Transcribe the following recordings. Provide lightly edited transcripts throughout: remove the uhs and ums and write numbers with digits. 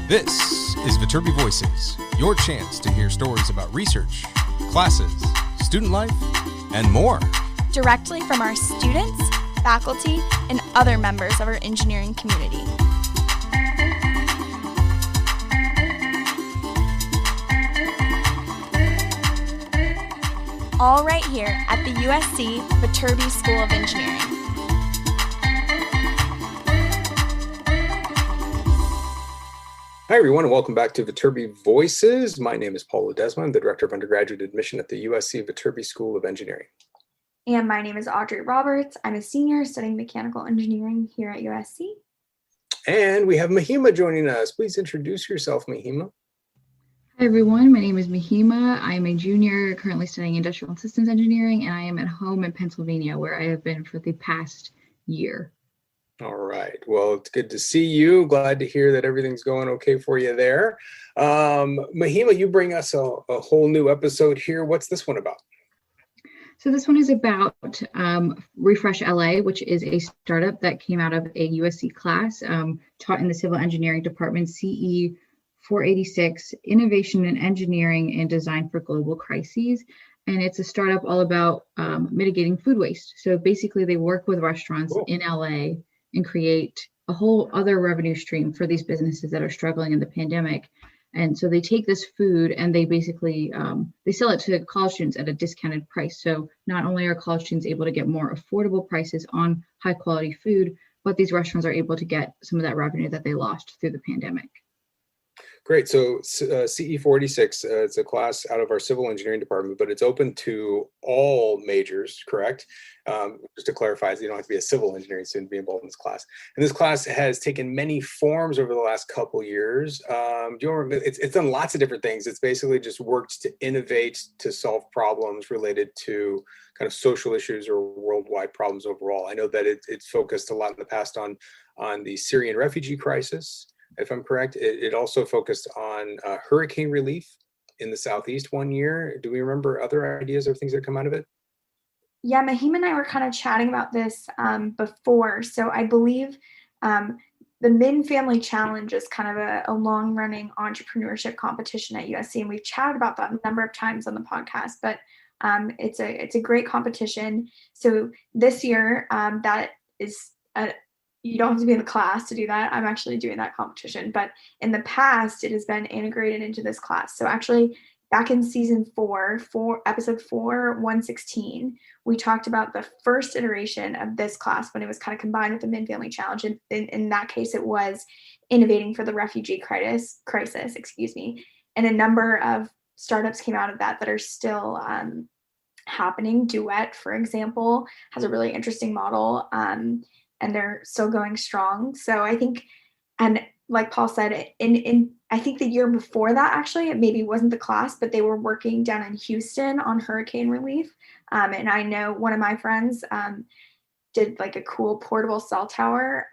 This is Viterbi Voices, your chance to hear stories about research, classes, student life, and more. Directly from our students, faculty, and other members of our engineering community. All right here at the USC Viterbi School of Engineering. Hi, everyone, and welcome back to Viterbi Voices. My name is Paul Ledesma. I'm the Director of Undergraduate Admission at the USC Viterbi School of Engineering. And my name is Audrey Roberts. I'm a senior studying mechanical engineering here at USC. And we have Mahima joining us. Please introduce yourself, Mahima. Hi, everyone. My name is Mahima. I'm a junior currently studying industrial and systems engineering, and I am at home in Pennsylvania, where I have been for the past year. All right. Well, it's good to see you. Glad to hear that everything's going okay for you there. Mahima, you bring us a whole new episode here. What's this one about? So this one is about Refresh LA, which is a startup that came out of a USC class taught in the civil engineering department, CE 486, Innovation in Engineering and Design for Global Crises. And it's a startup all about mitigating food waste. So basically they work with restaurants in LA and create a whole other revenue stream for these businesses that are struggling in the pandemic. And so they take this food and they basically, they sell it to college students at a discounted price. So not only are college students able to get more affordable prices on high quality food, but these restaurants are able to get some of that revenue that they lost through the pandemic. Great. So CE 486, it's a class out of our civil engineering department, but it's open to all majors, correct? Just to clarify, you don't have to be a civil engineering student to be involved in this class. And this class has taken many forms over the last couple years. Do you remember, it's done lots of different things. It's basically just worked to innovate, to solve problems related to kind of social issues or worldwide problems overall. I know that it's focused a lot in the past on the Syrian refugee crisis. If I'm correct, it also focused on hurricane relief in the Southeast one year. Do we remember other ideas or things that come out of it? Yeah, Mahima and I were kind of chatting about this before. So I believe the Min Family Challenge is kind of a long-running entrepreneurship competition at USC, and we've chatted about that a number of times on the podcast, but it's a great competition. So this year, that is you don't have to be in the class to do that. I'm actually doing that competition, but in the past, it has been integrated into this class. So actually, back in season 4, episode 4, 116, we talked about the first iteration of this class when it was kind of combined with the Min Family Challenge. And in that case, it was innovating for the refugee crisis, and a number of startups came out of that are still happening. Duet, for example, has a really interesting model. And they're still going strong. So I think, and like Paul said, I think the year before that, actually, it maybe wasn't the class, but they were working down in Houston on hurricane relief. And I know one of my friends did like a cool portable cell tower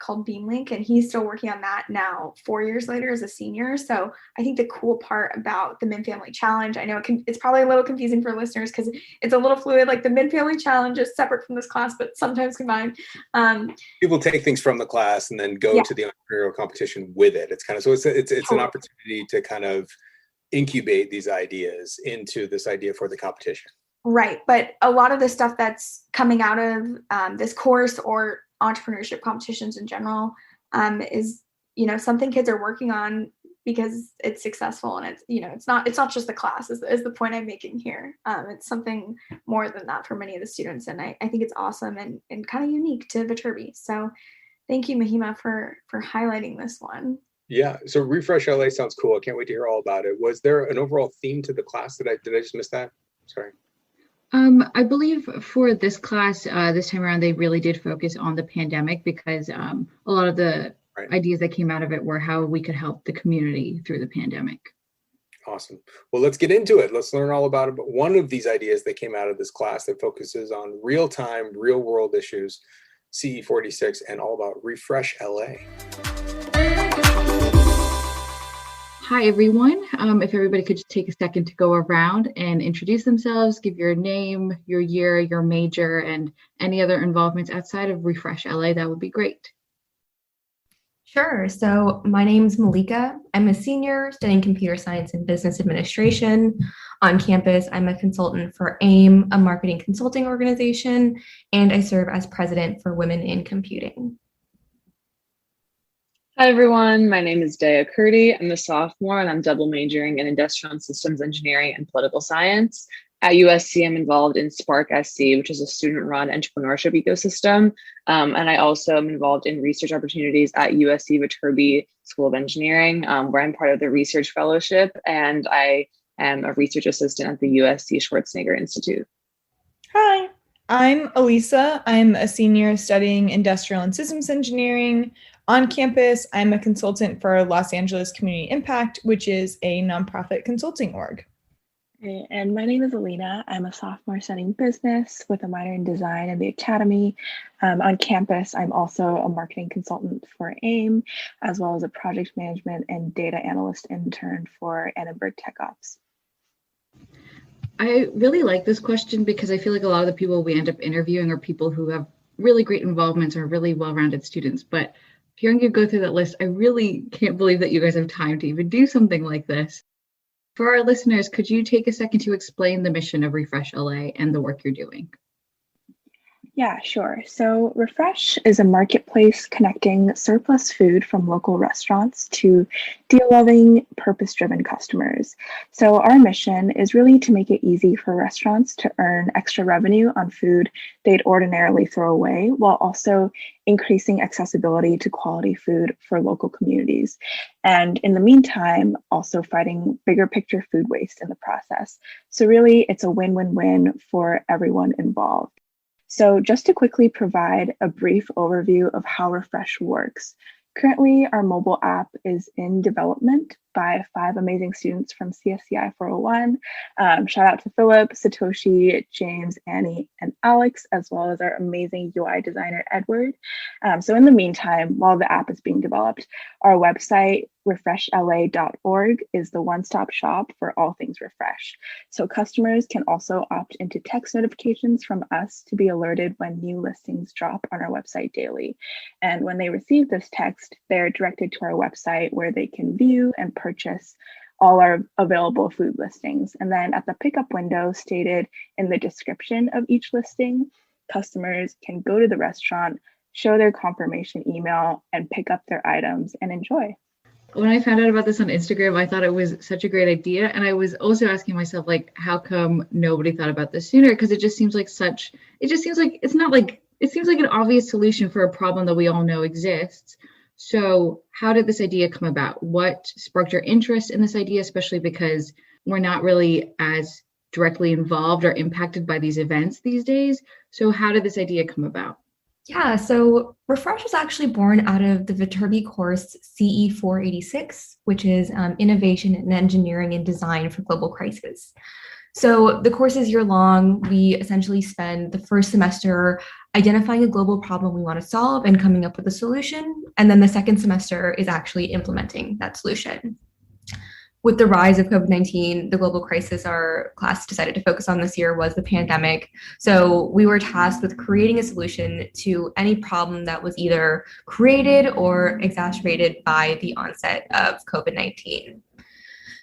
called Beamlink, and he's still working on that now 4 years later as a senior. So I think the cool part about the Min Family Challenge, I know it's probably a little confusing for listeners because it's a little fluid, like the Min Family Challenge is separate from this class, but sometimes combined. People take things from the class and then go to the entrepreneurial competition with it. It's kind of, so it's an opportunity to kind of incubate these ideas into this idea for the competition. Right. But a lot of the stuff that's coming out of this course or entrepreneurship competitions in general is, something kids are working on because it's successful, and it's not just the class is the point I'm making here. It's something more than that for many of the students. And I think it's awesome and kind of unique to Viterbi. So thank you, Mahima, for highlighting this one. Yeah. So Refresh LA sounds cool. I can't wait to hear all about it. Was there an overall theme to the class? Did I just miss that? Sorry. I believe for this class, this time around, they really did focus on the pandemic because a lot of the ideas that came out of it were how we could help the community through the pandemic. Awesome. Well, let's get into it. Let's learn all about one of these ideas that came out of this class that focuses on real-time, real-world issues, CE 46, and all about Refresh LA. Hi, everyone. If everybody could just take a second to go around and introduce themselves, give your name, your year, your major, and any other involvements outside of Refresh LA, that would be great. Sure. So my name's Mallika. I'm a senior studying computer science and business administration. On campus, I'm a consultant for AIM, a marketing consulting organization, and I serve as president for Women in Computing. Hi, everyone. My name is Dea Kurdi. I'm a sophomore and I'm double majoring in industrial and systems engineering and political science. At USC, I'm involved in Spark SC, which is a student-run entrepreneurship ecosystem. And I also am involved in research opportunities at USC Viterbi School of Engineering, where I'm part of the research fellowship, and I am a research assistant at the USC Schwarzenegger Institute. Hi, I'm Elisa. I'm a senior studying industrial and systems engineering. On campus, I'm a consultant for Los Angeles Community Impact, which is a nonprofit consulting org. And my name is Elina. I'm a sophomore studying business with a minor in design at the Academy. On campus, I'm also a marketing consultant for AIM, as well as a project management and data analyst intern for Annenberg Tech Ops. I really like this question because I feel like a lot of the people we end up interviewing are people who have really great involvements or really well-rounded students. But hearing you go through that list, I really can't believe that you guys have time to even do something like this. For our listeners, could you take a second to explain the mission of Refresh LA and the work you're doing? Yeah, sure. So Refresh is a marketplace connecting surplus food from local restaurants to deal-loving, purpose-driven customers. So our mission is really to make it easy for restaurants to earn extra revenue on food they'd ordinarily throw away, while also increasing accessibility to quality food for local communities. And in the meantime, also fighting bigger picture food waste in the process. So really, it's a win-win-win for everyone involved. So just to quickly provide a brief overview of how Refresh works. Currently, our mobile app is in development by 5 amazing students from CSCI 401. Shout out to Philip, Satoshi, James, Annie, and Alex, as well as our amazing UI designer, Edward. So in the meantime, while the app is being developed, our website, refreshla.org, is the one-stop shop for all things Refresh. So customers can also opt into text notifications from us to be alerted when new listings drop on our website daily. And when they receive this text, they're directed to our website where they can view and purchase all our available food listings. And then at the pickup window stated in the description of each listing, customers can go to the restaurant, show their confirmation email, and pick up their items and enjoy. When I found out about this on Instagram, I thought it was such a great idea. And I was also asking myself, like, how come nobody thought about this sooner? Because it seems like an obvious solution for a problem that we all know exists. So how did this idea come about? What sparked your interest in this idea, especially because we're not really as directly involved or impacted by these events these days? So how did this idea come about? Yeah, so Refresh was actually born out of the Viterbi course CE 486, which is Innovation in Engineering and Design for Global Crises. So the course is year-long. We essentially spend the first semester identifying a global problem we want to solve and coming up with a solution. And then the second semester is actually implementing that solution. With the rise of COVID-19, the global crisis our class decided to focus on this year was the pandemic. So we were tasked with creating a solution to any problem that was either created or exacerbated by the onset of COVID-19.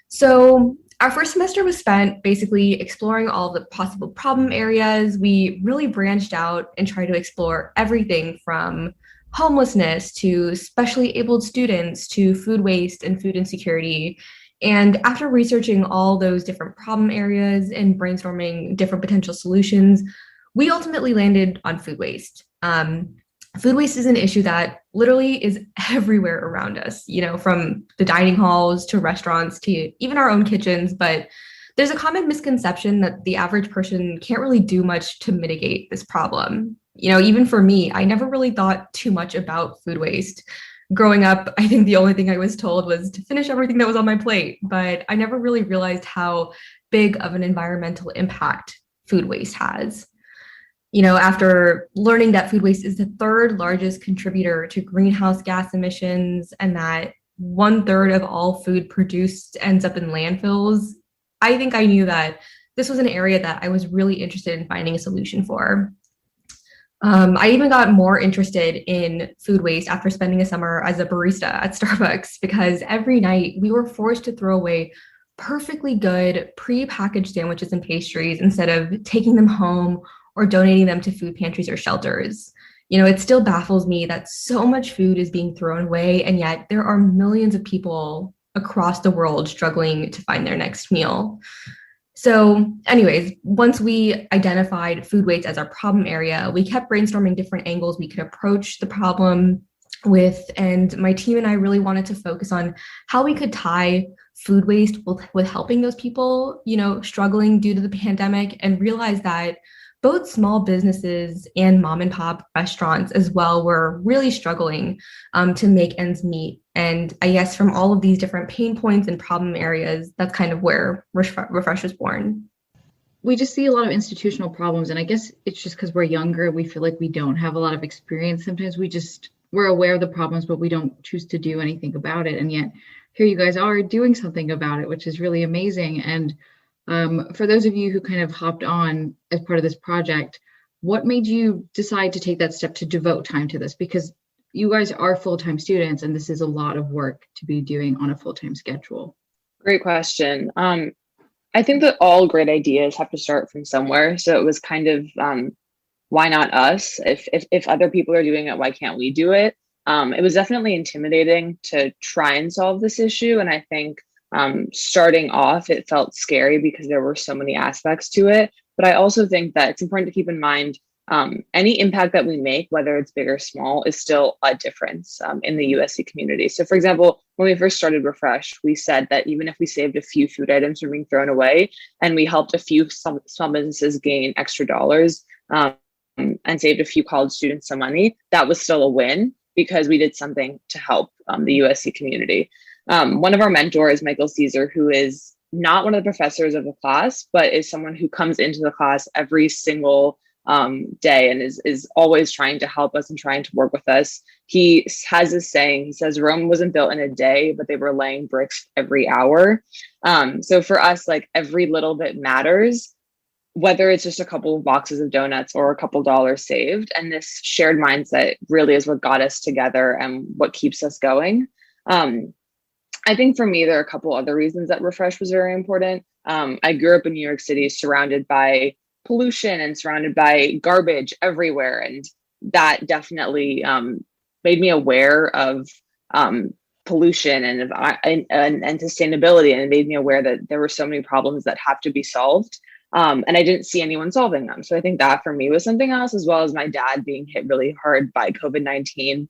So our first semester was spent basically exploring all the possible problem areas. We really branched out and tried to explore everything from homelessness to specially abled students to food waste and food insecurity. And after researching all those different problem areas and brainstorming different potential solutions, we ultimately landed on food waste. Food waste is an issue that literally is everywhere around us, from the dining halls to restaurants to even our own kitchens. But there's a common misconception that the average person can't really do much to mitigate this problem. Even for me, I never really thought too much about food waste. Growing up, I think the only thing I was told was to finish everything that was on my plate, but I never really realized how big of an environmental impact food waste has. After learning that food waste is the third largest contributor to greenhouse gas emissions and that 1/3 of all food produced ends up in landfills, I think I knew that this was an area that I was really interested in finding a solution for. I even got more interested in food waste after spending a summer as a barista at Starbucks, because every night we were forced to throw away perfectly good pre-packaged sandwiches and pastries instead of taking them home or donating them to food pantries or shelters. It still baffles me that so much food is being thrown away, and yet there are millions of people across the world struggling to find their next meal. So, anyways, once we identified food waste as our problem area, we kept brainstorming different angles we could approach the problem with. And my team and I really wanted to focus on how we could tie food waste with helping those people, struggling due to the pandemic, and realize that both small businesses and mom and pop restaurants as well were really struggling to make ends meet. And I guess from all of these different pain points and problem areas, that's kind of where Refresh was born. We just see a lot of institutional problems, and I guess it's just because we're younger, we feel like we don't have a lot of experience. Sometimes we're aware of the problems, but we don't choose to do anything about it. And yet here you guys are doing something about it, which is really amazing. And for those of you who kind of hopped on as part of this project, what made you decide to take that step to devote time to this? Because you guys are full-time students, and this is a lot of work to be doing on a full-time schedule. Great question. I think that all great ideas have to start from somewhere. So it was kind of, why not us? If other people are doing it, why can't we do it? It was definitely intimidating to try and solve this issue. And I think starting off, it felt scary because there were so many aspects to it. But I also think that it's important to keep in mind any impact that we make, whether it's big or small, is still a difference in the USC community. So for example, when we first started Refresh, we said that even if we saved a few food items from being thrown away and we helped a few small businesses gain extra dollars and saved a few college students some money, that was still a win because we did something to help the USC community. One of our mentors, Michael Caesar, who is not one of the professors of the class, but is someone who comes into the class every single day and is always trying to help us and trying to work with us. He has this saying, he says, Rome wasn't built in a day, but they were laying bricks every hour. So for us, like every little bit matters, whether it's just a couple of boxes of donuts or a couple dollars saved. And this shared mindset really is what got us together and what keeps us going. I think for me, there are a couple other reasons that Refresh was very important. I grew up in New York City, surrounded by pollution and surrounded by garbage everywhere. And that definitely made me aware of pollution and sustainability. And it made me aware that there were so many problems that have to be solved. And I didn't see anyone solving them. So I think that for me was something else, as well as my dad being hit really hard by COVID-19.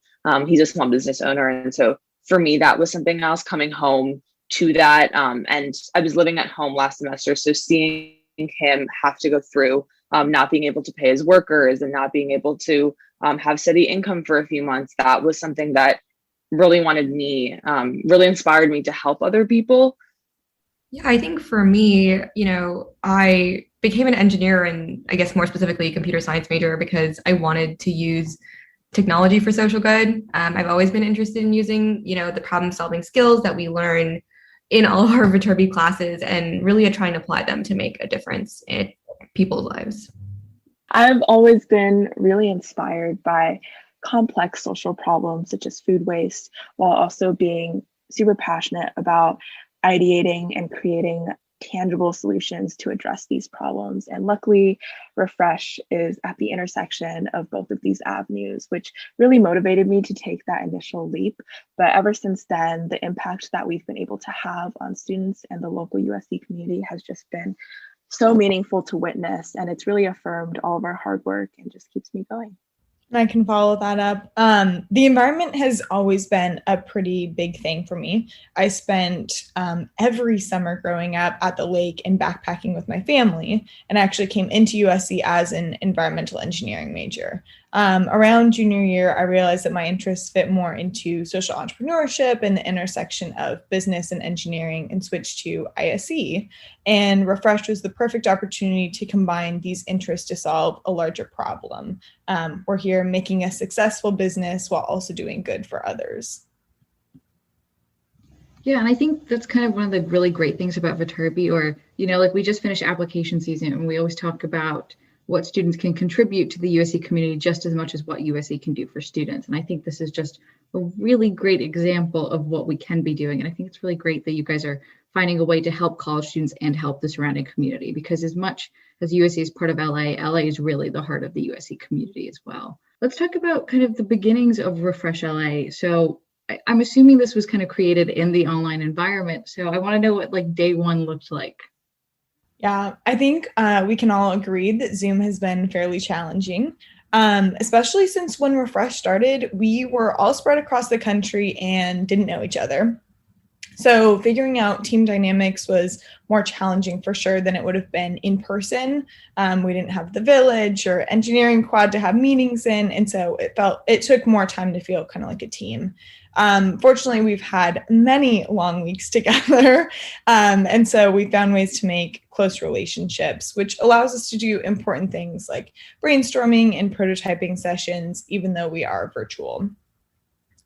He's a small business owner. And so for me, that was something else, coming home to that. And I was living at home last semester. So seeing him have to go through not being able to pay his workers and not being able to have steady income for a few months, that was something that really really inspired me to help other people. Yeah, I think for me, I became an engineer, and I guess more specifically a computer science major, because I wanted to use technology for social good. I've always been interested in using, the problem solving skills that we learn in all of our Viterbi classes and really trying to apply them to make a difference in people's lives. I've always been really inspired by complex social problems such as food waste, while also being super passionate about ideating and creating tangible solutions to address these problems. And luckily, Refresh is at the intersection of both of these avenues, which really motivated me to take that initial leap. But ever since then, the impact that we've been able to have on students and the local USC community has just been so meaningful to witness. And it's really affirmed all of our hard work and just keeps me going. I can follow that up. The environment has always been a pretty big thing for me. I spent every summer growing up at the lake and backpacking with my family, and I actually came into USC as an environmental engineering major. Around junior year, I realized that my interests fit more into social entrepreneurship and the intersection of business and engineering, and switched to ISE. And Refresh was the perfect opportunity to combine these interests to solve a larger problem. We're here making a successful business while also doing good for others. Yeah, and I think that's kind of one of the really great things about Viterbi, or, like we just finished application season, and we always talk about what students can contribute to the USC community just as much as what USC can do for students. And I think this is just a really great example of what we can be doing. And I think it's really great that you guys are finding a way to help college students and help the surrounding community, because as much as USC is part of LA is really the heart of the USC community as well. Let's talk about kind of the beginnings of Refresh LA. So I'm assuming this was kind of created in the online environment. So I want to know what like day one looked like. Yeah, I think we can all agree that Zoom has been fairly challenging, especially since when Refresh started, we were all spread across the country and didn't know each other. So figuring out team dynamics was more challenging for sure than it would have been in person. We didn't have the village or engineering quad to have meetings in. And so it took more time to feel kind of like a team. Fortunately, we've had many long weeks together. And so we found ways to make close relationships, which allows us to do important things like brainstorming and prototyping sessions, even though we are virtual.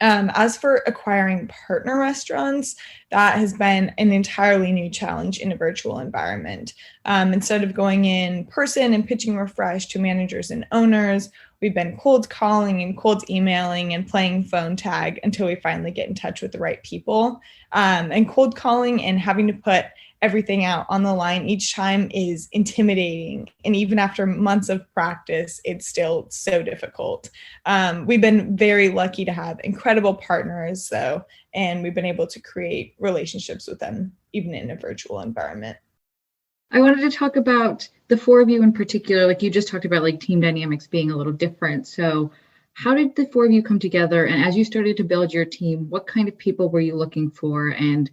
As for acquiring partner restaurants, that has been an entirely new challenge in a virtual environment. Instead of going in person and pitching Refresh to managers and owners, we've been cold calling and cold emailing and playing phone tag until we finally get in touch with the right people. And cold calling and having to put everything out on the line each time is intimidating. And even after months of practice, it's still so difficult. We've been very lucky to have incredible partners, though, and we've been able to create relationships with them, even in a virtual environment. I wanted to talk about the four of you in particular. Like you just talked about like team dynamics being a little different. So how did the four of you come together? And as you started to build your team, what kind of people were you looking for? And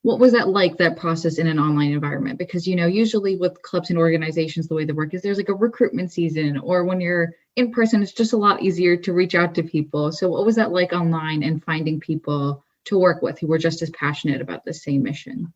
what was that like, that process in an online environment? Because, you know, usually with clubs and organizations, the way they work is there's like a recruitment season, or when you're in person, it's just a lot easier to reach out to people. So what was that like online and finding people to work with who were just as passionate about the same mission?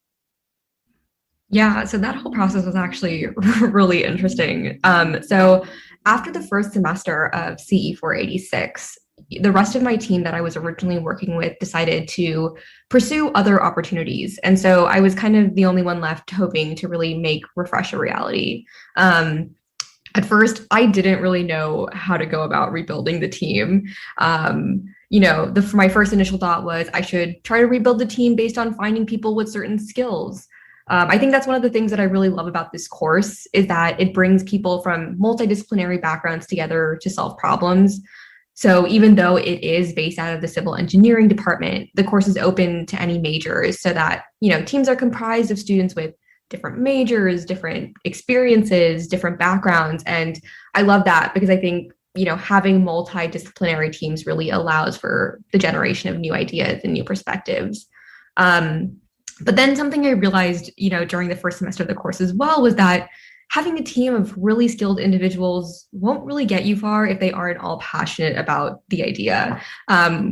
Yeah, so that whole process was actually really interesting. So after the first semester of CE 486, the rest of my team that I was originally working with decided to pursue other opportunities. And so I was kind of the only one left hoping to really make Refresh a reality. At first, I didn't really know how to go about rebuilding the team. My first initial thought was I should try to rebuild the team based on finding people with certain skills. I think that's one of the things that I really love about this course is that it brings people from multidisciplinary backgrounds together to solve problems. So even though it is based out of the civil engineering department, the course is open to any majors so that, teams are comprised of students with different majors, different experiences, different backgrounds. And I love that because I think, having multidisciplinary teams really allows for the generation of new ideas and new perspectives. But then something I realized, during the first semester of the course as well was that having a team of really skilled individuals won't really get you far if they aren't all passionate about the idea.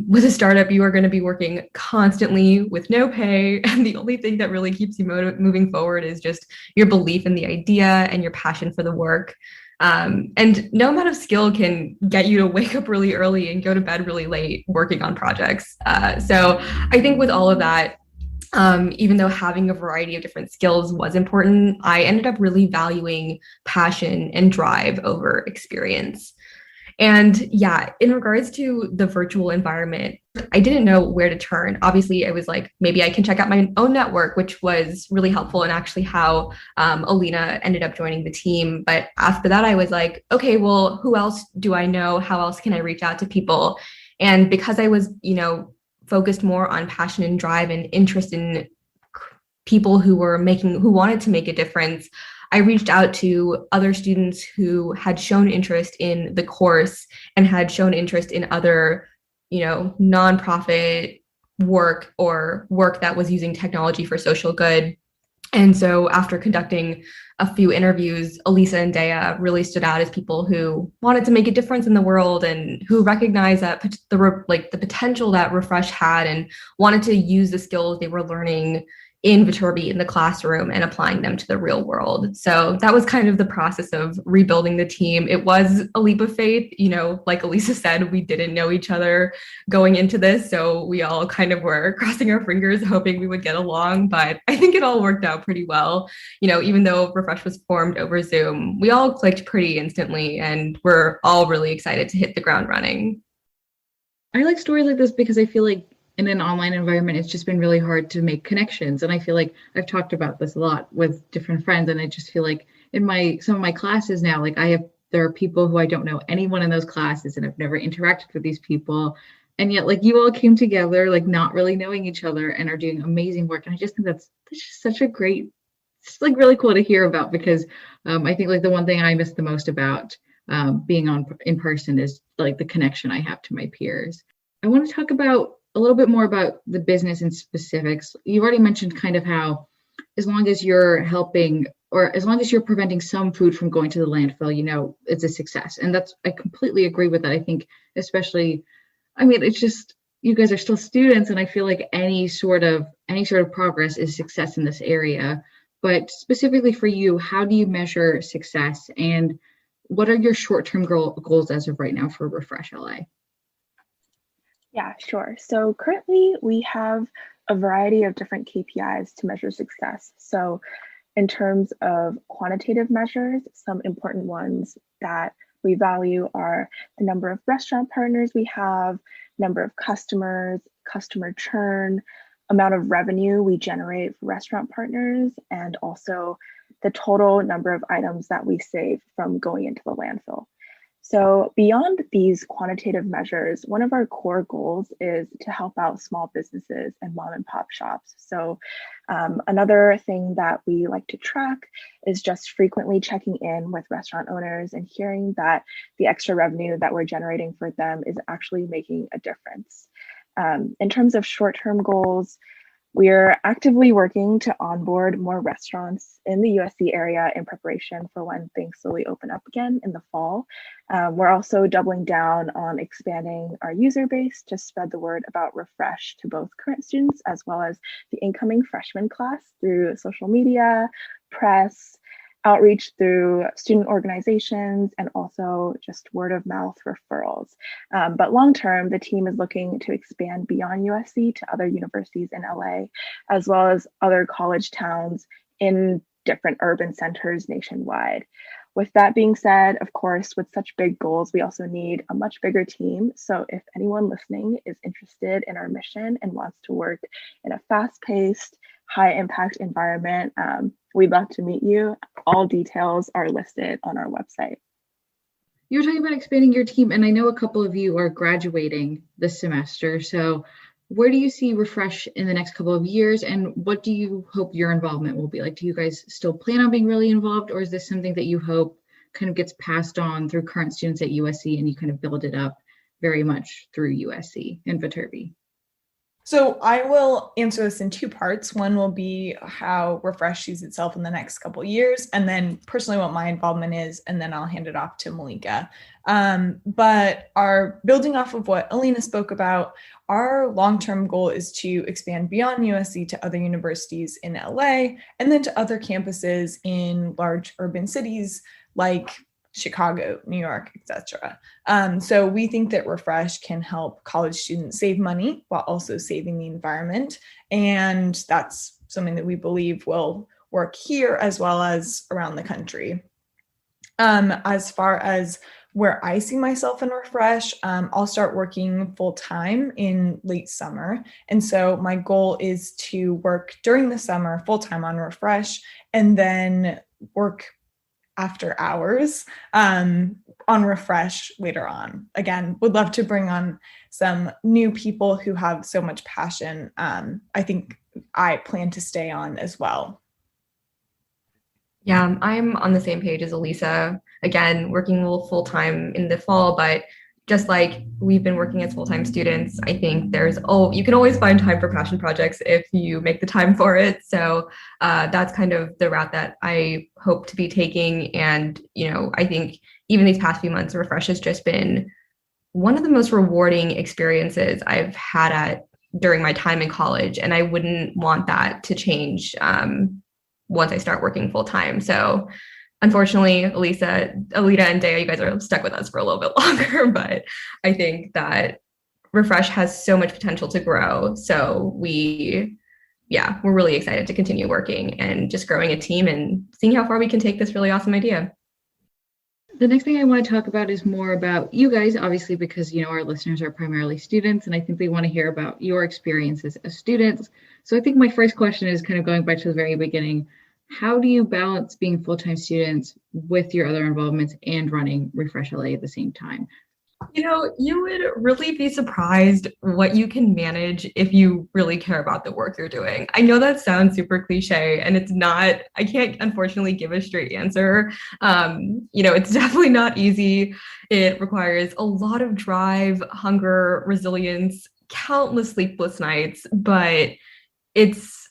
With a startup, you are going to be working constantly with no pay. And the only thing that really keeps you moving forward is just your belief in the idea and your passion for the work. And no amount of skill can get you to wake up really early and go to bed really late working on projects. So I think with all of that, even though having a variety of different skills was important, I ended up really valuing passion and drive over experience. And yeah, in regards to the virtual environment, I didn't know where to turn. Obviously, I was like, maybe I can check out my own network, which was really helpful and actually how Elina ended up joining the team. But after that, I was like, okay, well, who else do I know? How else can I reach out to people? And because I was, focused more on passion and drive and interest in people who wanted to make a difference, I reached out to other students who had shown interest in the course and had shown interest in other, nonprofit work or work that was using technology for social good. And so after conducting a few interviews, Elisa and Dea really stood out as people who wanted to make a difference in the world and who recognized that the potential that Refresh had and wanted to use the skills they were learning in Viterbi in the classroom and applying them to the real world. So that was kind of the process of rebuilding the team. It was a leap of faith. You know, like Elisa said, we didn't know each other going into this. So we all kind of were crossing our fingers, hoping we would get along. But I think it all worked out pretty well. You know, even though Refresh was formed over Zoom, we all clicked pretty instantly and we're all really excited to hit the ground running. I like stories like this because I feel like in an online environment, it's just been really hard to make connections. And I feel like I've talked about this a lot with different friends. And I just feel like in some of my classes now, like there are people who I don't know anyone in those classes and I've never interacted with these people. And yet like you all came together, like not really knowing each other and are doing amazing work. And I just think that's just such a great, it's like really cool to hear about because I think like the one thing I miss the most about being in person is like the connection I have to my peers. I want to talk about a little bit more about the business and specifics. You already mentioned kind of how as long as you're helping or as long as you're preventing some food from going to the landfill, you know, it's a success. And I completely agree with that. I think especially, I mean, it's just, you guys are still students and I feel like any sort of progress is success in this area. But specifically for you, how do you measure success and what are your short-term goals as of right now for Refresh LA? Yeah, sure. So currently we have a variety of different KPIs to measure success. So in terms of quantitative measures, some important ones that we value are the number of restaurant partners we have, number of customers, customer churn, amount of revenue we generate for restaurant partners, and also the total number of items that we save from going into the landfill. So beyond these quantitative measures, one of our core goals is to help out small businesses and mom and pop shops. So another thing that we like to track is just frequently checking in with restaurant owners and hearing that the extra revenue that we're generating for them is actually making a difference. In terms of short-term goals, we're actively working to onboard more restaurants in the USC area in preparation for when things slowly open up again in the fall. We're also doubling down on expanding our user base to spread the word about Refresh to both current students as well as the incoming freshman class through social media, press, outreach through student organizations, and also just word of mouth referrals. But long term, the team is looking to expand beyond USC to other universities in LA, as well as other college towns in different urban centers nationwide. With that being said, of course, with such big goals, we also need a much bigger team. So if anyone listening is interested in our mission and wants to work in a fast-paced, high-impact environment, we'd love to meet you. All details are listed on our website. You were talking about expanding your team, and I know a couple of you are graduating this semester. So where do you see Refresh in the next couple of years, and what do you hope your involvement will be like? Do you guys still plan on being really involved, or is this something that you hope kind of gets passed on through current students at USC and you kind of build it up very much through USC and Viterbi? So I will answer this in two parts. One will be how Refresh sees itself in the next couple of years, and then personally what my involvement is, and then I'll hand it off to Mallika. But building off of what Elina spoke about, our long-term goal is to expand beyond USC to other universities in LA, and then to other campuses in large urban cities like Chicago, New York, etc. So we think that Refresh can help college students save money while also saving the environment. And that's something that we believe will work here as well as around the country. As far as where I see myself in Refresh, I'll start working full-time in late summer. And so my goal is to work during the summer full-time on Refresh and then work after hours on Refresh later on. Again, would love to bring on some new people who have so much passion. I think I plan to stay on as well. Yeah, I'm on the same page as Elisa. Again, working a little full-time in the fall, but just like we've been working as full-time students, I think you can always find time for passion projects if you make the time for it. So that's kind of the route that I hope to be taking. And, I think even these past few months, Refresh has just been one of the most rewarding experiences I've had at during my time in college, and I wouldn't want that to change once I start working full time. So unfortunately, Elisa, Elina, and Dea, you guys are stuck with us for a little bit longer, but I think that Refresh has so much potential to grow. So we're really excited to continue working and just growing a team and seeing how far we can take this really awesome idea. The next thing I want to talk about is more about you guys, obviously, because, our listeners are primarily students, and I think they want to hear about your experiences as students. So I think my first question is kind of going back to the very beginning. How do you balance being full-time students with your other involvements and running Refresh LA at the same time? You would really be surprised what you can manage if you really care about the work you're doing. I know that sounds super cliche, and it's not. I can't unfortunately give a straight answer. It's definitely not easy. It requires a lot of drive, hunger, resilience, countless sleepless nights, but it's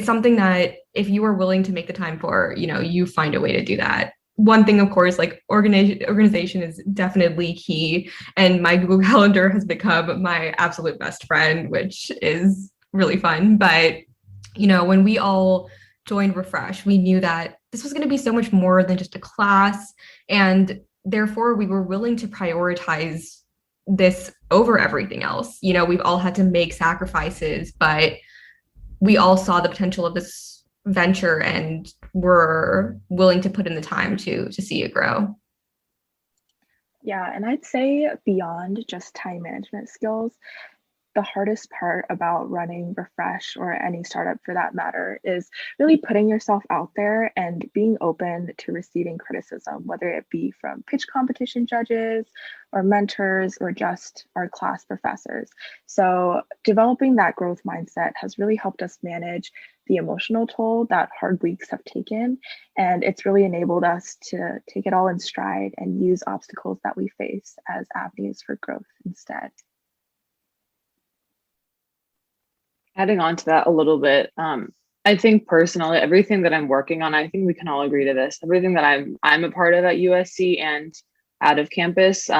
something that if you are willing to make the time for, you find a way to do that. One thing, of course, like organization is definitely key. And my Google Calendar has become my absolute best friend, which is really fun. But, when we all joined Refresh, we knew that this was going to be so much more than just a class. And therefore, we were willing to prioritize this over everything else. We've all had to make sacrifices, but we all saw the potential of this venture and were willing to put in the time to see it grow. Yeah, and I'd say beyond just time management skills, the hardest part about running Refresh, or any startup for that matter, is really putting yourself out there and being open to receiving criticism, whether it be from pitch competition judges or mentors or just our class professors. So developing that growth mindset has really helped us manage the emotional toll that hard weeks have taken. And it's really enabled us to take it all in stride and use obstacles that we face as avenues for growth instead. Adding on to that a little bit, I think personally, everything that I'm working on, I think we can all agree to this, everything that I'm a part of at USC and out of campus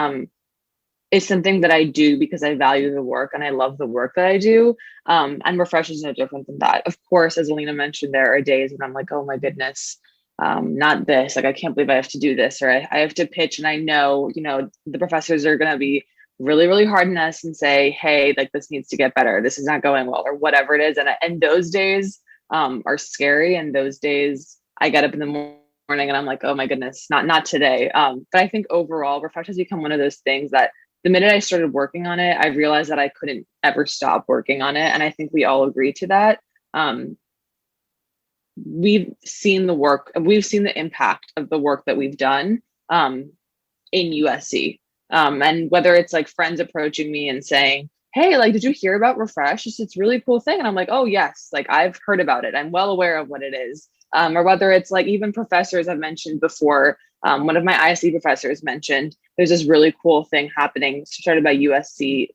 is something that I do because I value the work and I love the work that I do. And Refresh is no different than that. Of course, as Elina mentioned, there are days when I'm like, oh my goodness, not this, like, I can't believe I have to do this, or I have to pitch, and I know, the professors are going to be really, really hard on us and say, hey, like, this needs to get better. This is not going well, or whatever it is. And those days are scary. And those days I get up in the morning and I'm like, oh my goodness, not today. But I think overall, Refresh has become one of those things that the minute I started working on it, I realized that I couldn't ever stop working on it. And I think we all agree to that. We've seen the impact of the work that we've done in USC. And whether it's like friends approaching me and saying, hey, like, did you hear about Refresh? It's a really cool thing. And I'm like, oh yes, like, I've heard about it. I'm well aware of what it is. Or whether it's like even professors I've mentioned before. One of my ISC professors mentioned there's this really cool thing happening started by USC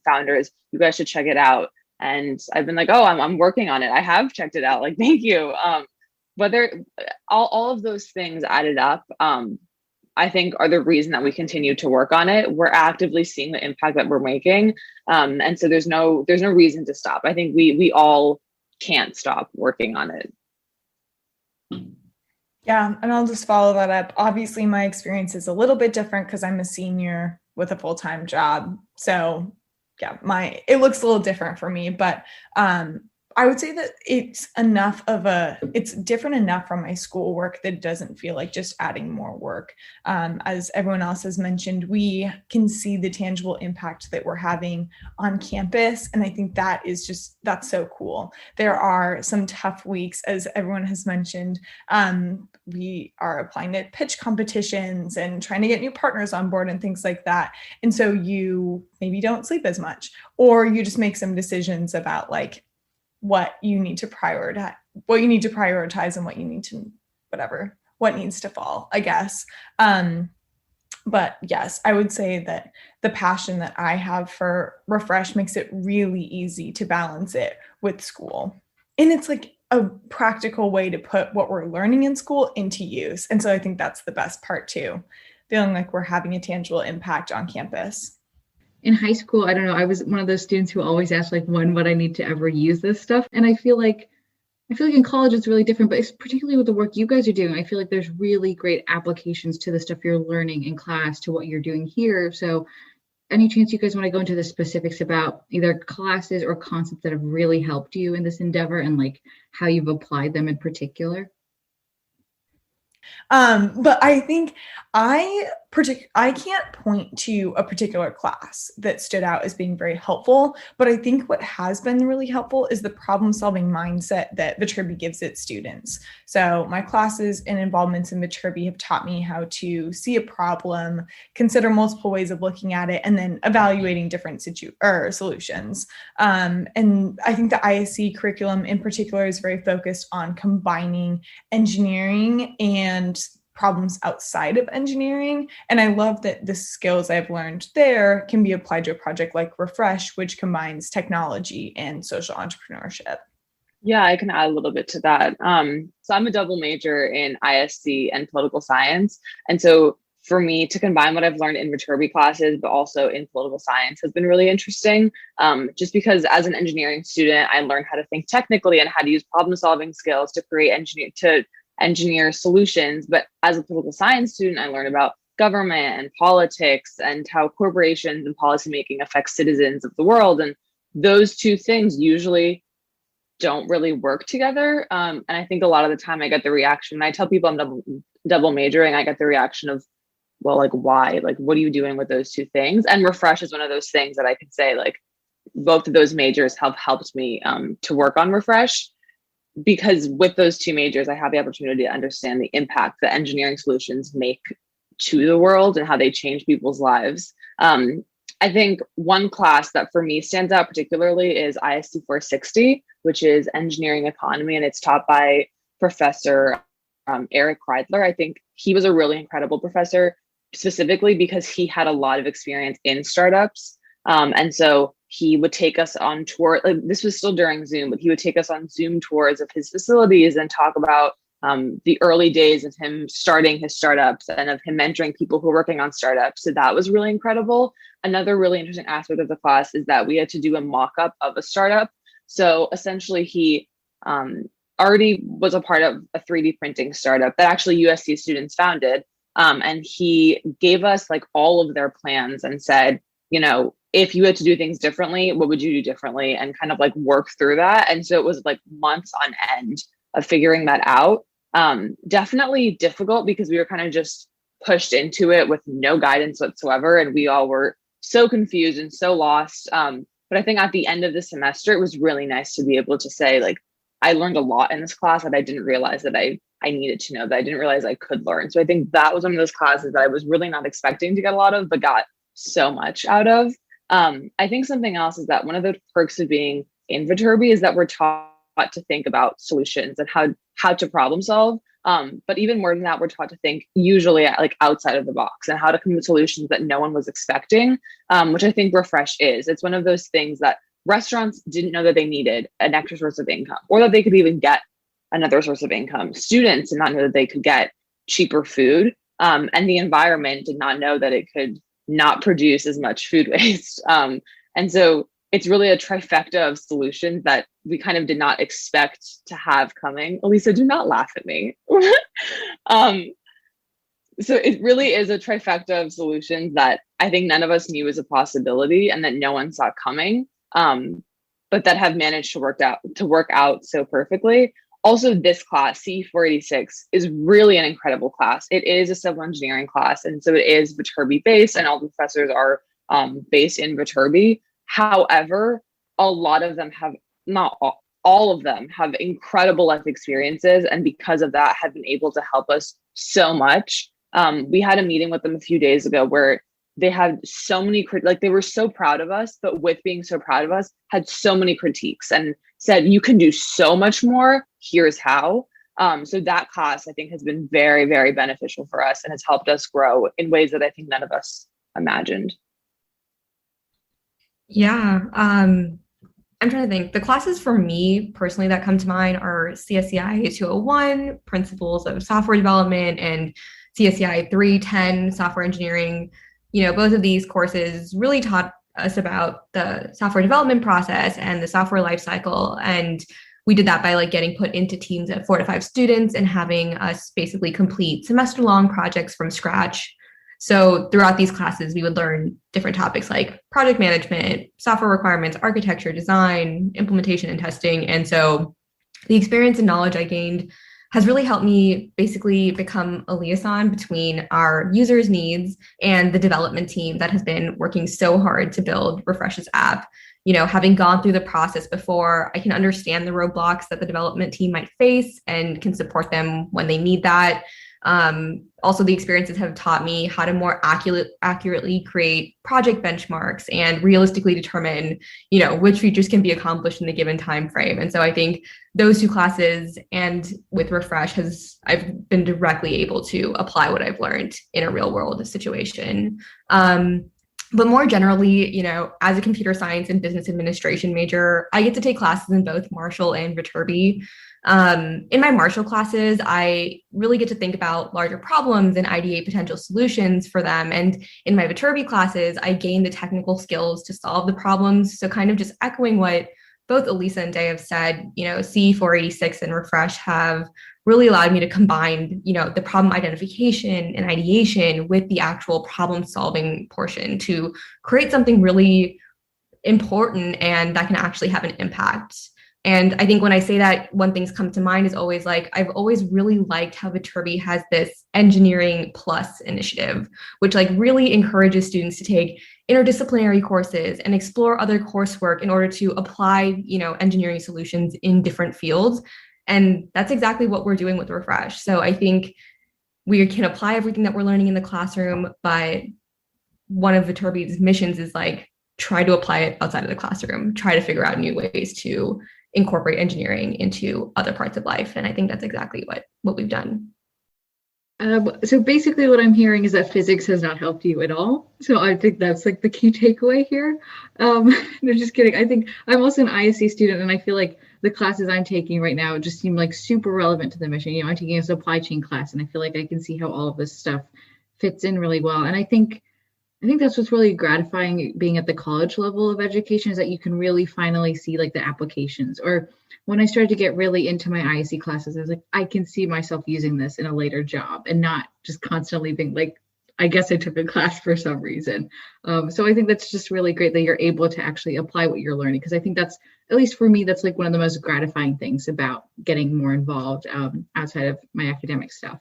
founders. You guys should check it out. And I've been like, oh, I'm working on it. I have checked it out. Like, thank you. Whether all of those things added up, I think are the reason that we continue to work on it. We're actively seeing the impact that we're making. And so there's no reason to stop. I think we all can't stop working on it. Yeah, and I'll just follow that up. Obviously, my experience is a little bit different because I'm a senior with a full-time job. So yeah, it looks a little different for me, but I would say that it's different enough from my schoolwork that it doesn't feel like just adding more work. As everyone else has mentioned, we can see the tangible impact that we're having on campus. And I think that's so cool. There are some tough weeks, as everyone has mentioned. We are applying to pitch competitions and trying to get new partners on board and things like that. And so you maybe don't sleep as much, or you just make some decisions about like, what you need to prioritize and what needs to fall, I guess. But yes, I would say that the passion that I have for Refresh makes it really easy to balance it with school. And it's like a practical way to put what we're learning in school into use. And so I think that's the best part too, feeling like we're having a tangible impact on campus. in high school, I don't know, I was one of those students who always asked, like, when would I need to ever use this stuff? And I feel like in college it's really different, but it's particularly with the work you guys are doing. I feel like there's really great applications to the stuff you're learning in class to what you're doing here. So any chance you guys want to go into the specifics about either classes or concepts that have really helped you in this endeavor and like how you've applied them in particular? But I think I can't point to a particular class that stood out as being very helpful, but I think what has been really helpful is the problem-solving mindset that Viterbi gives its students. So my classes and involvements in Viterbi have taught me how to see a problem, consider multiple ways of looking at it, and then evaluating different solutions. And I think the ISC curriculum in particular is very focused on combining engineering and problems outside of engineering. And I love that the skills I've learned there can be applied to a project like Refresh, which combines technology and social entrepreneurship. Yeah, I can add a little bit to that. So I'm a double major in ISC and political science. And so for me to combine what I've learned in Viterbi classes, but also in political science has been really interesting. Just because as an engineering student, I learned how to think technically and how to use problem solving skills to engineer solutions. But as a political science student, I learned about government and politics and how corporations and policymaking affects citizens of the world. And those two things usually don't really work together. And I think a lot of the time I get the reaction, when I tell people I'm double majoring, I get the reaction of, well, like, why? Like, what are you doing with those two things? And Refresh is one of those things that I could say, like, both of those majors have helped me to work on Refresh. Because with those two majors, I have the opportunity to understand the impact that engineering solutions make to the world and how they change people's lives. I think one class that for me stands out particularly is ISC 460, which is engineering economy, and it's taught by Professor Eric Kreidler. I think he was a really incredible professor, specifically because he had a lot of experience in startups. And so he would take us on tour, like this was still during Zoom, but he would take us on Zoom tours of his facilities and talk about the early days of him starting his startups and of him mentoring people who are working on startups. So that was really incredible. Another really interesting aspect of the class is that we had to do a mock-up of a startup. So essentially he already was a part of a 3D printing startup that actually USC students founded. And he gave us like all of their plans and said, you know, if you had to do things differently, what would you do differently? And kind of like work through that. And so it was like months on end of figuring that out. Definitely difficult because we were kind of just pushed into it with no guidance whatsoever. And we all were so confused and so lost. But I think at the end of the semester, it was really nice to be able to say, like, I learned a lot in this class that I didn't realize that I needed to know, that I didn't realize I could learn. So I think that was one of those classes that I was really not expecting to get a lot of, but got so much out of. I think something else is that one of the perks of being in Viterbi is that we're taught to think about solutions and how to problem solve. But even more than that, we're taught to think usually like outside of the box and how to come up with solutions that no one was expecting, which I think Refresh is. It's one of those things that restaurants didn't know that they needed an extra source of income or that they could even get another source of income. Students did not know that they could get cheaper food, and the environment did not know that it could not produce as much food waste. And so it's really a trifecta of solutions that we kind of did not expect to have coming. Elisa, do not laugh at me. So it really is a trifecta of solutions that I think none of us knew was a possibility and that no one saw coming, but that have managed to work out so perfectly. Also, this class, CE486, is really an incredible class. It is a civil engineering class, and so it is Viterbi based, and all the professors are based in Viterbi. However, a lot of them have, not all of them have incredible life experiences, and because of that have been able to help us so much. We had a meeting with them a few days ago where they had so many, like they were so proud of us, but with being so proud of us, had so many critiques and said, you can do so much more, here's how. So that class, I think, has been very, very beneficial for us and has helped us grow in ways that I think none of us imagined. Yeah, I'm trying to think. The classes for me personally that come to mind are CSCI 201, Principles of Software Development, and CSCI 310, Software Engineering. You know, both of these courses really taught us about the software development process and the software lifecycle. And we did that by like getting put into teams of 4 to 5 students and having us basically complete semester-long projects from scratch. So throughout these classes, we would learn different topics like project management, software requirements, architecture, design, implementation, and testing. And so the experience and knowledge I gained has really helped me basically become a liaison between our users' needs and the development team that has been working so hard to build Refresh's app. You know, having gone through the process before, I can understand the roadblocks that the development team might face and can support them when they need that. Also, the experiences have taught me how to more accurately create project benchmarks and realistically determine, you know, which features can be accomplished in a given time frame. And so I think those 2 classes and with Refresh I've been directly able to apply what I've learned in a real world situation. But more generally, you know, as a computer science and business administration major, I get to take classes in both Marshall and Viterbi. In my Marshall classes, I really get to think about larger problems and ideate potential solutions for them. And in my Viterbi classes, I gain the technical skills to solve the problems. So kind of just echoing what both Elisa and Day have said, you know, CE 486 and Refresh have really allowed me to combine, you know, the problem identification and ideation with the actual problem solving portion to create something really important and that can actually have an impact. And I think when I say that, one thing's come to mind is always like, I've always really liked how Viterbi has this engineering plus initiative, which like really encourages students to take interdisciplinary courses and explore other coursework in order to apply, you know, engineering solutions in different fields. And that's exactly what we're doing with Refresh. So I think we can apply everything that we're learning in the classroom, but one of Viterbi's missions is like, try to apply it outside of the classroom, try to figure out new ways to incorporate engineering into other parts of life. And I think that's exactly what we've done. So basically what I'm hearing is that physics has not helped you at all. So I think that's like the key takeaway here. No, just kidding. I think I'm also an ISC student, and I feel like the classes I'm taking right now just seem like super relevant to the mission. You know, I'm taking a supply chain class, and I feel like I can see how all of this stuff fits in really well. And I think that's what's really gratifying being at the college level of education, is that you can really finally see like the applications. Or when I started to get really into my ISC classes, I was like, I can see myself using this in a later job and not just constantly being like, I guess I took a class for some reason. So I think that's just really great that you're able to actually apply what you're learning, because I think that's, at least for me, that's like one of the most gratifying things about getting more involved outside of my academic stuff.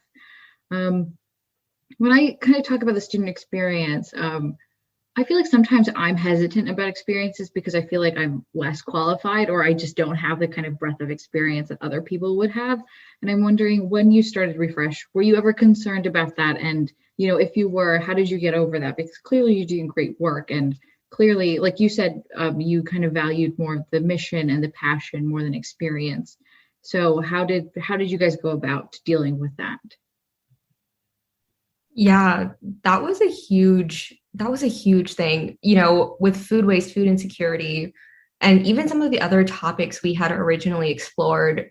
When I kind of talk about the student experience, I feel like sometimes I'm hesitant about experiences because I feel like I'm less qualified, or I just don't have the kind of breadth of experience that other people would have. And I'm wondering, when you started Refresh, were you ever concerned about that? And, you know, if you were, how did you get over that? Because clearly you're doing great work. And clearly, like you said, you kind of valued more the mission and the passion more than experience. So how did you guys go about dealing with that? Yeah, that was a huge thing, you know, with food waste, food insecurity, and even some of the other topics we had originally explored.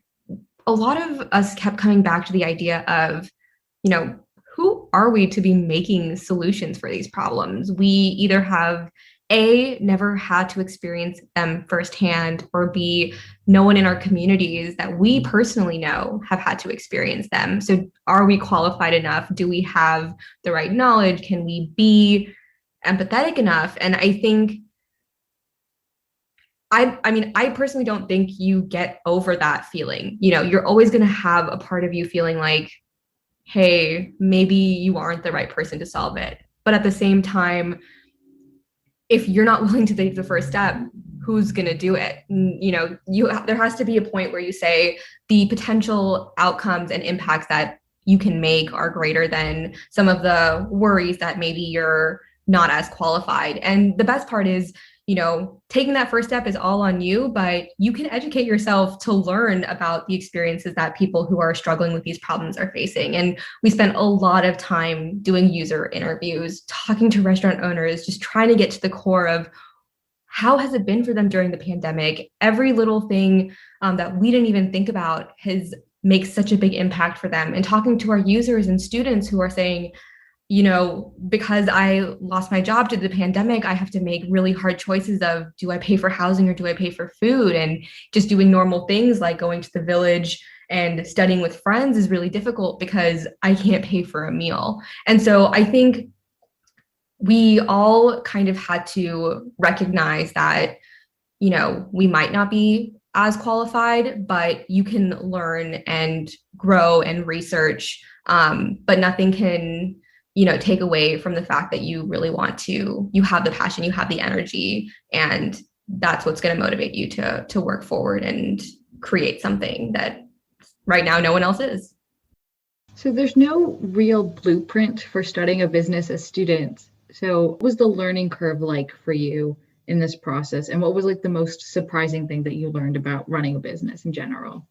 A lot of us kept coming back to the idea of, you know, who are we to be making solutions for these problems? We either have never had to experience them firsthand, or B, no one in our communities that we personally know have had to experience them. So are we qualified enough? Do we have the right knowledge? Can we be empathetic enough? And I think, I personally don't think you get over that feeling. You know, you're always going to have a part of you feeling like, hey, maybe you aren't the right person to solve it. But at the same time, if you're not willing to take the first step, who's going to do it? You know, there has to be a point where you say the potential outcomes and impacts that you can make are greater than some of the worries that maybe you're not as qualified. And the best part is, you know, taking that first step is all on you, but you can educate yourself to learn about the experiences that people who are struggling with these problems are facing. And we spent a lot of time doing user interviews, talking to restaurant owners, just trying to get to the core of how has it been for them during the pandemic. Every little thing that we didn't even think about makes such a big impact for them. And talking to our users and students who are saying, because I lost my job due to the pandemic, I have to make really hard choices of, do I pay for housing or do I pay for food? And just doing normal things like going to the village and studying with friends is really difficult because I can't pay for a meal. And so I think we all kind of had to recognize that, we might not be as qualified, but you can learn and grow and research, but nothing can take away from the fact that you really want to, you have the passion, you have the energy, and that's what's going to motivate you to work forward and create something that right now no one else is. So there's no real blueprint for studying a business as students. So what was the learning curve like for you in this process? And what was like the most surprising thing that you learned about running a business in general?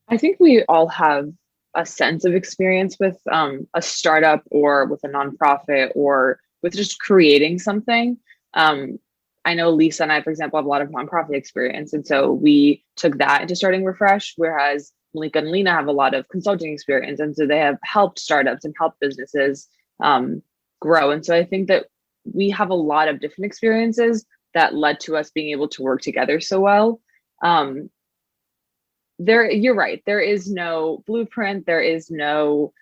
I think we all have a sense of experience with a startup or with a nonprofit or with just creating something. I know Lisa and I, for example, have a lot of nonprofit experience. And so we took that into starting Refresh, whereas Mallika and Elina have a lot of consulting experience. And so they have helped startups and helped businesses grow. And so I think that we have a lot of different experiences that led to us being able to work together so well. You're right. There is no blueprint. There is no,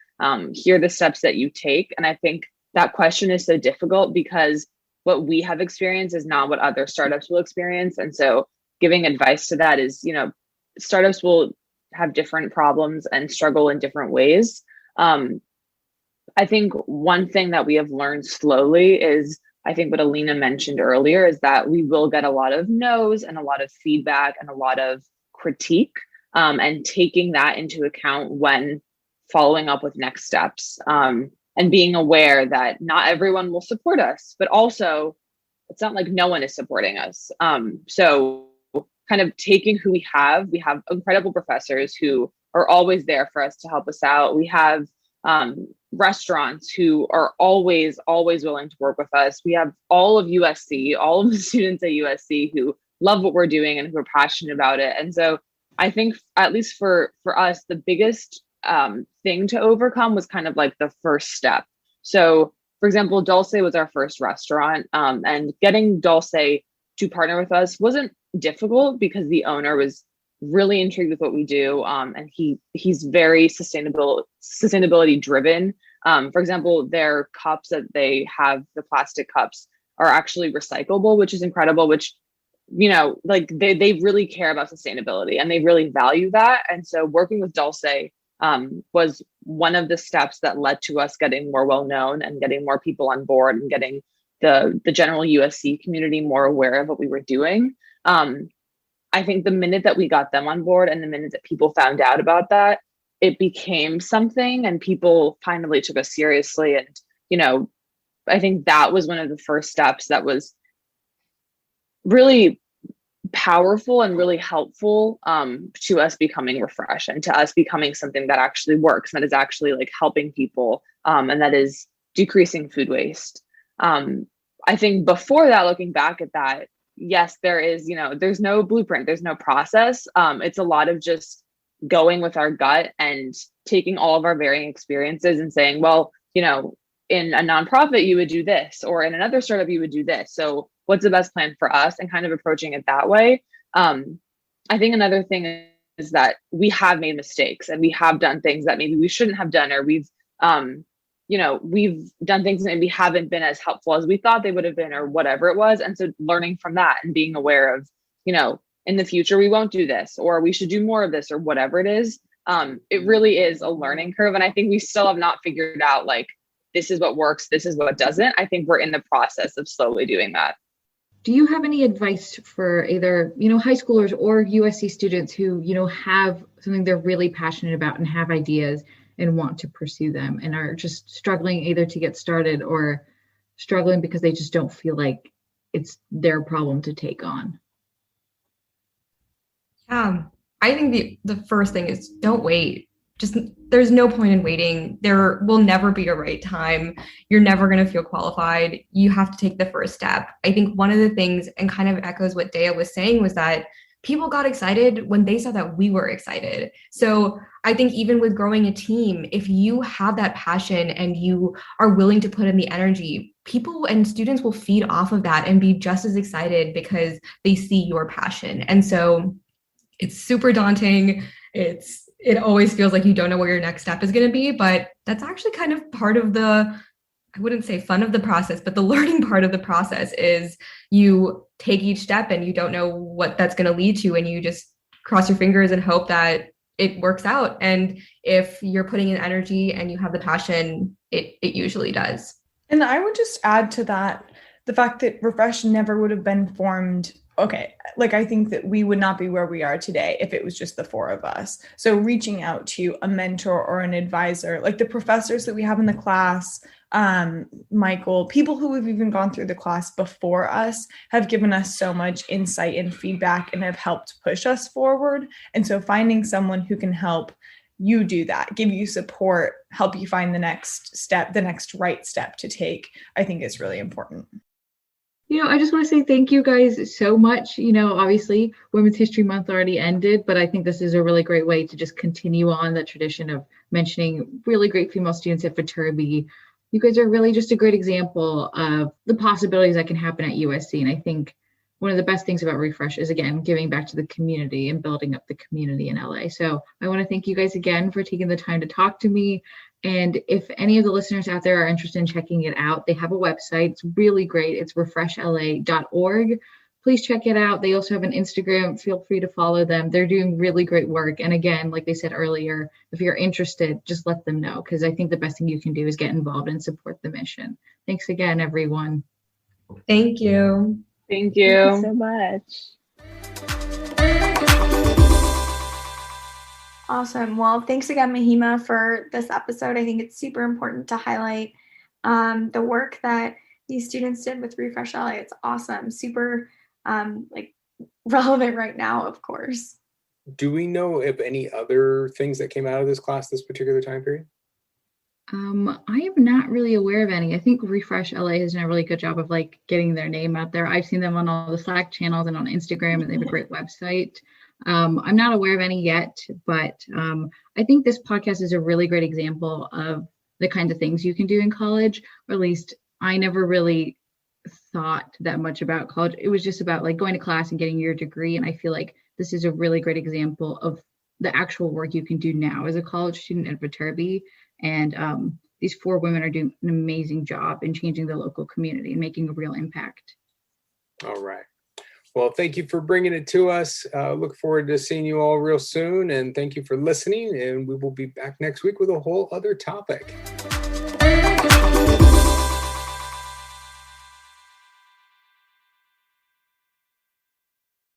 here are the steps that you take. And I think that question is so difficult because what we have experienced is not what other startups will experience. And so giving advice to that is, startups will have different problems and struggle in different ways. I think one thing that we have learned slowly is, I think what Elina mentioned earlier, is that we will get a lot of no's and a lot of feedback and a lot of critique, and taking that into account when following up with next steps, and being aware that not everyone will support us, but also it's not like no one is supporting us. So kind of taking who we have incredible professors who are always there for us to help us out. We have restaurants who are always willing to work with us. We have all of USC, all of the students at USC who love what we're doing and who are passionate about it. And so I think, at least for us, the biggest thing to overcome was kind of like the first step. So for example, Dulce was our first restaurant, and getting Dulce to partner with us wasn't difficult because the owner was really intrigued with what we do, and he's very sustainability driven. For example, their cups that they have, the plastic cups, are actually recyclable, which is incredible, which, like they really care about sustainability and they really value that. And so working with Dulce was one of the steps that led to us getting more well known and getting more people on board and getting the general USC community more aware of what we were doing. I think the minute that we got them on board and the minute that people found out about that, it became something and people finally took us seriously. And, I think that was one of the first steps that was really powerful and really helpful to us becoming Refresh and to us becoming something that actually works, that is actually like helping people, and that is decreasing food waste. I think before that, looking back at that, yes, there is, there's no blueprint, there's no process. It's a lot of just going with our gut and taking all of our varying experiences and saying, well, in a nonprofit, you would do this, or in another startup, you would do this. So what's the best plan for us, and kind of approaching it that way. I think another thing is that we have made mistakes and we have done things that maybe we shouldn't have done, or we've done things that maybe haven't been as helpful as we thought they would have been, or whatever it was. And so learning from that and being aware of, in the future, we won't do this, or we should do more of this, or whatever it is. It really is a learning curve. And I think we still have not figured out, like, this is what works, this is what doesn't. I think we're in the process of slowly doing that. Do you have any advice for either, high schoolers or USC students who, have something they're really passionate about and have ideas and want to pursue them and are just struggling either to get started or struggling because they just don't feel like it's their problem to take on? I think the first thing is don't wait. Just, there's no point in waiting. There will never be a right time. You're never going to feel qualified. You have to take the first step. I think one of the things, and kind of echoes what Dea was saying, was that people got excited when they saw that we were excited. So I think even with growing a team, if you have that passion and you are willing to put in the energy, people and students will feed off of that and be just as excited because they see your passion. And so it's super daunting. It always feels like you don't know where your next step is going to be, but that's actually kind of part of I wouldn't say fun of the process, but the learning part of the process is you take each step and you don't know what that's going to lead to. And you just cross your fingers and hope that it works out. And if you're putting in energy and you have the passion, it usually does. And I would just add to that the fact that Refresh never would have been formed. Okay, like I think that we would not be where we are today if it was just the four of us. So reaching out to a mentor or an advisor, like the professors that we have in the class, Michael, people who have even gone through the class before us have given us so much insight and feedback and have helped push us forward. And so finding someone who can help you do that, give you support, help you find the next step, the next right step to take, I think is really important. I just want to say thank you guys so much. Obviously Women's History Month already ended, but I think this is a really great way to just continue on the tradition of mentioning really great female students at Viterbi. You guys are really just a great example of the possibilities that can happen at USC. And I think one of the best things about Refresh is, again, giving back to the community and building up the community in LA. So I want to thank you guys again for taking the time to talk to me. And if any of the listeners out there are interested in checking it out, they have a website. It's really great. It's refreshla.org. Please check it out. They also have an Instagram. Feel free to follow them. They're doing really great work. And again, like they said earlier, if you're interested, just let them know, because I think the best thing you can do is get involved and support the mission. Thanks again, everyone. Thank you. Thank you. Thank you so much. Awesome. Well, thanks again, Mahima, for this episode. I think it's super important to highlight the work that these students did with Refresh LA. It's awesome. Super relevant right now, of course. Do we know if any other things that came out of this class this particular time period? I am not really aware of any. I think Refresh LA has done a really good job of getting their name out there. I've seen them on all the Slack channels and on Instagram, and they have a great website. I'm not aware of any yet, but I think this podcast is a really great example of the kinds of things you can do in college, or at least I never really thought that much about college. It was just about going to class and getting your degree. And I feel like this is a really great example of the actual work you can do now as a college student at Viterbi. And these four women are doing an amazing job in changing the local community and making a real impact. All right. Well, thank you for bringing it to us. Look forward to seeing you all real soon. And thank you for listening. And we will be back next week with a whole other topic.